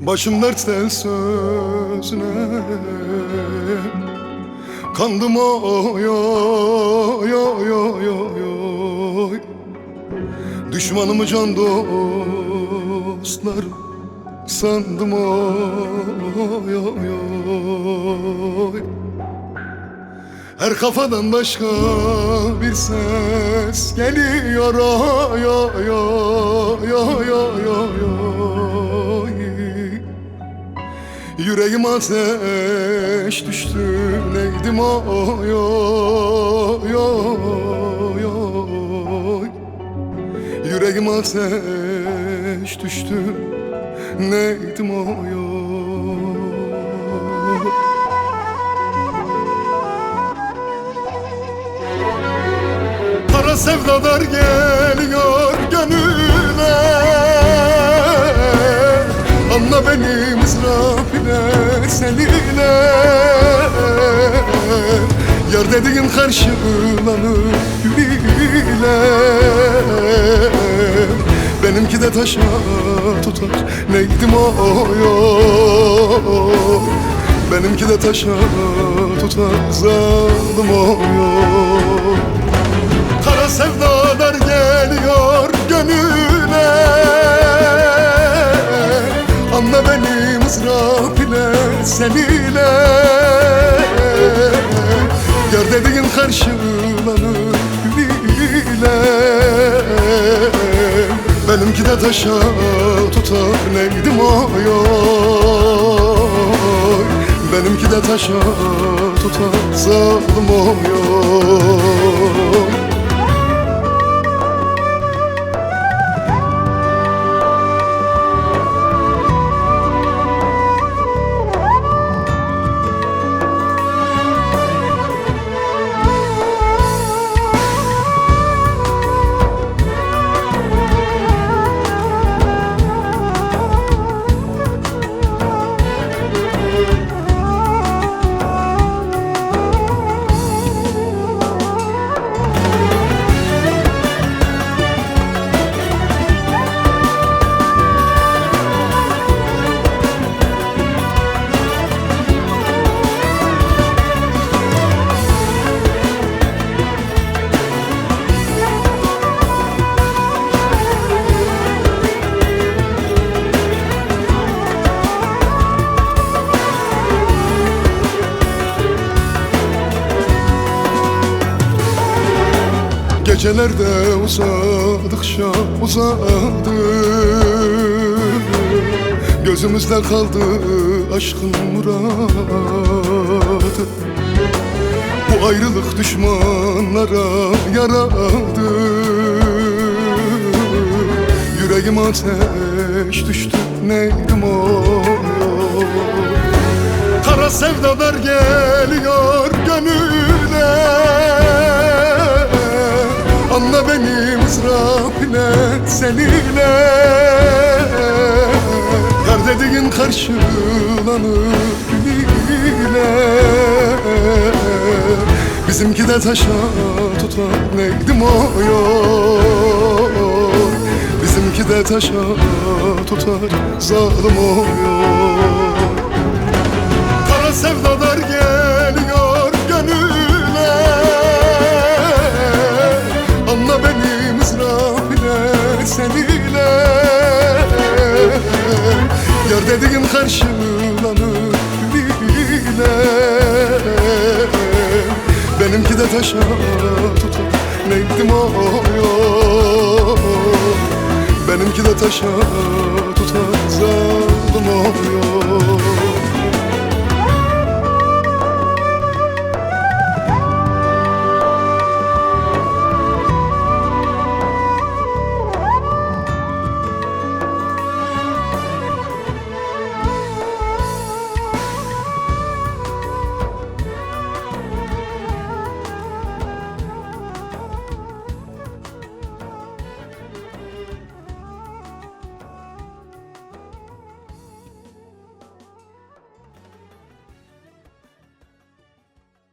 Başım dertte sözüne kandım oy oy oy oy oy. Düşmanımı can dostlarım sandım oy oy oy. Her kafadan başka bir ses geliyor oy oy oy oy oy oy. Yüreğim ateş düştü neydim oy oy oy oy. Yüreğim ateş düştü neydim oy oy. Kara sevdalar geliyor gönüle, anla benim ızdırapine seninle. Yar dediğin karşılanır gülüyle, benimki de taşa tutar neydim oy oy. Benimki de taşa tutar zalim oy oy. Kara sevdalar geliyor gönüle, anla benim ızdırap ile seninle. Yar dediğin karşılanır gülüyle, benimki de taşa tutar neydim oy oy. Benimki de taşa tutar zalim oy oy. Gecelerde uzadıkça uzadı, gözümüzde kaldı aşkın muradı. Bu ayrılık düşmanlara yaradı, yüreğim ateş düştü neydim oy. Kara sevdalar geliyor gönüle, anla benim ızdırap ile seninle. Yar dediğin karşılanır gülüyle, bizimki de taşa tutar neydim oy oy. Bizimki de taşa tutar zalim oy oy. Kara sevdalar geliyor gönüle, anla benim ızdırap ile seninle. Yar dediğin karşılanır gülüyle, benimki de taşa tutar neydim oy oy. Benimki de taşa tutar zalim oy oy.